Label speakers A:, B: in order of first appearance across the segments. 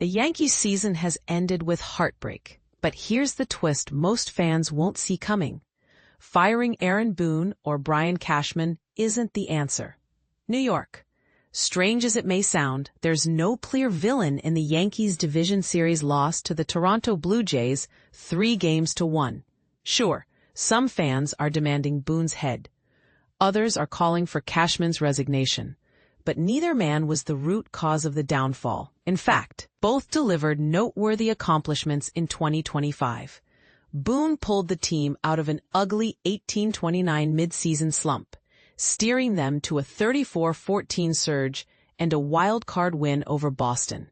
A: The Yankees season has ended with heartbreak, but here's the twist most fans won't see coming. Firing Aaron Boone or Brian Cashman isn't the answer. New York. Strange as it may sound, there's no clear villain in the Yankees division series loss to the Toronto Blue Jays 3-1. Sure, some fans are demanding Boone's head. Others are calling for Cashman's resignation. But neither man was the root cause of the downfall. In fact, both delivered noteworthy accomplishments in 2025. Boone pulled the team out of an ugly 18-29 midseason slump, steering them to a 34-14 surge and a wild-card win over Boston.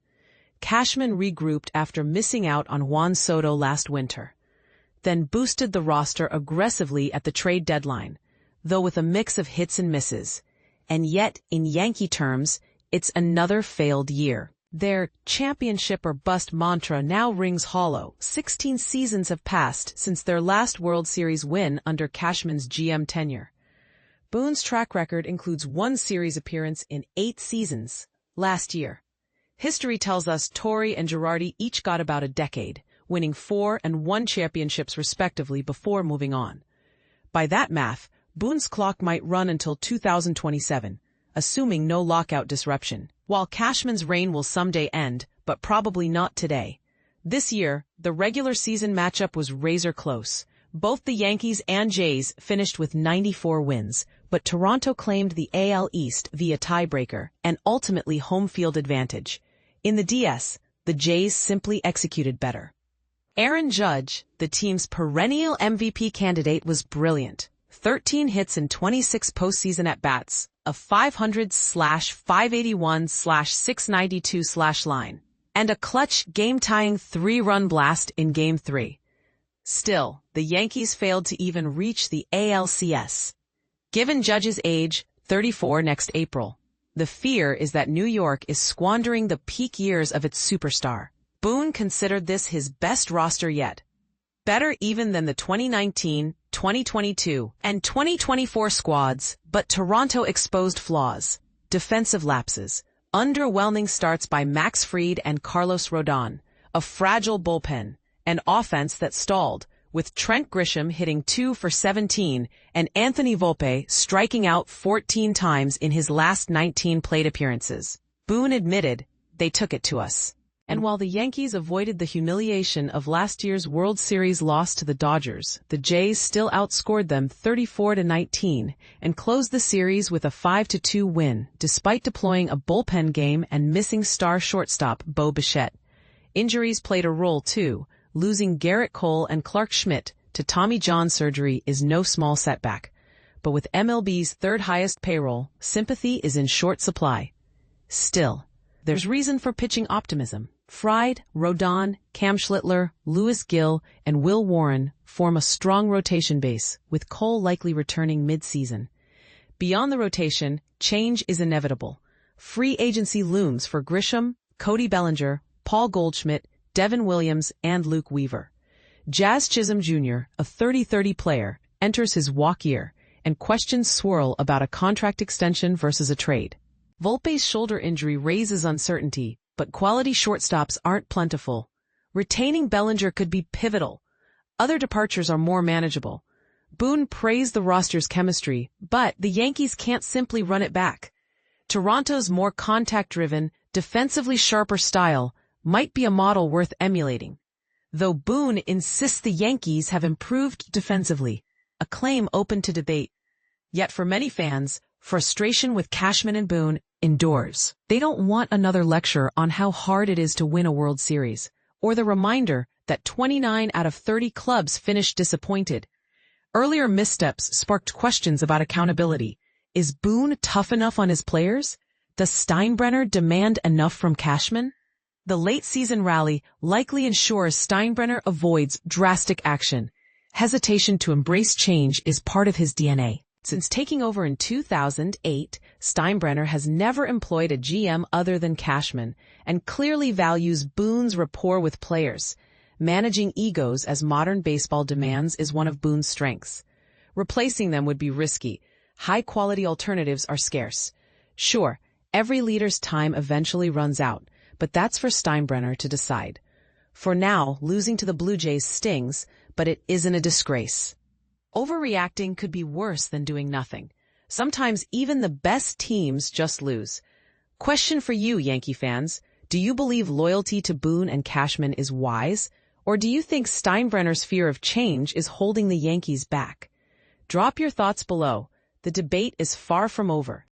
A: Cashman regrouped after missing out on Juan Soto last winter, then boosted the roster aggressively at the trade deadline, though with a mix of hits and misses. And yet, in Yankee terms, it's another failed year. Their championship or bust mantra now rings hollow. 16 seasons have passed since their last World Series win under Cashman's GM tenure. Boone's track record includes one series appearance in 8 seasons, last year. History tells us Torre and Girardi each got about a decade, winning 4 and 1 championships respectively before moving on. By that math, Boone's clock might run until 2027, assuming no lockout disruption, while Cashman's reign will someday end, but probably not today. This year, the regular season matchup was razor close. Both the Yankees and Jays finished with 94 wins, but Toronto claimed the AL East via tiebreaker and ultimately home field advantage. In the DS, the Jays simply executed better. Aaron Judge, the team's perennial MVP candidate, was brilliant. 13 hits and 26 postseason at-bats, a 500/581/692 line, and a clutch game-tying 3-run blast in Game 3. Still, the Yankees failed to even reach the ALCS. Given Judge's age, 34 next April, the fear is that New York is squandering the peak years of its superstar. Boone considered this his best roster yet. Better even than the 2019, 2022, and 2024 squads, but Toronto exposed flaws, defensive lapses, underwhelming starts by Max Fried and Carlos Rodon, a fragile bullpen, an offense that stalled, with Trent Grisham hitting 2 for 17 and Anthony Volpe striking out 14 times in his last 19 plate appearances. Boone admitted, "They took it to us." And while the Yankees avoided the humiliation of last year's World Series loss to the Dodgers, the Jays still outscored them 34-19 and closed the series with a 5-2 win, despite deploying a bullpen game and missing star shortstop Bo Bichette. Injuries played a role too. Losing Garrett Cole and Clark Schmidt to Tommy John surgery is no small setback. But with MLB's third highest payroll, sympathy is in short supply. Still, there's reason for pitching optimism. Fried, Rodon, Cam Schlittler, Louis Gill, and Will Warren form a strong rotation base, with Cole likely returning mid-season. Beyond the rotation, change is inevitable. Free agency looms for Grisham, Cody Bellinger, Paul Goldschmidt, Devin Williams, and Luke Weaver. Jazz Chisholm Jr., a 30-30 player, enters his walk year, and questions swirl about a contract extension versus a trade. Volpe's shoulder injury raises uncertainty, but quality shortstops aren't plentiful. Retaining Bellinger could be pivotal. Other departures are more manageable. Boone praised the roster's chemistry, but the Yankees can't simply run it back. Toronto's more contact-driven, defensively sharper style might be a model worth emulating. Though Boone insists the Yankees have improved defensively, a claim open to debate. Yet for many fans, frustration with Cashman and Boone endures. They don't want another lecture on how hard it is to win a World Series, or the reminder that 29 out of 30 clubs finished disappointed. Earlier missteps sparked questions about accountability. Is Boone tough enough on his players? Does Steinbrenner demand enough from Cashman? The late-season rally likely ensures Steinbrenner avoids drastic action. Hesitation to embrace change is part of his DNA. Since taking over in 2008, Steinbrenner has never employed a GM other than Cashman and clearly values Boone's rapport with players. Managing egos as modern baseball demands is one of Boone's strengths. Replacing them would be risky. High-quality alternatives are scarce. Sure, every leader's time eventually runs out, but that's for Steinbrenner to decide. For now, losing to the Blue Jays stings, but it isn't a disgrace. Overreacting could be worse than doing nothing. Sometimes even the best teams just lose. Question for you, Yankee fans. Do you believe loyalty to Boone and Cashman is wise? Or do you think Steinbrenner's fear of change is holding the Yankees back? Drop your thoughts below. The debate is far from over.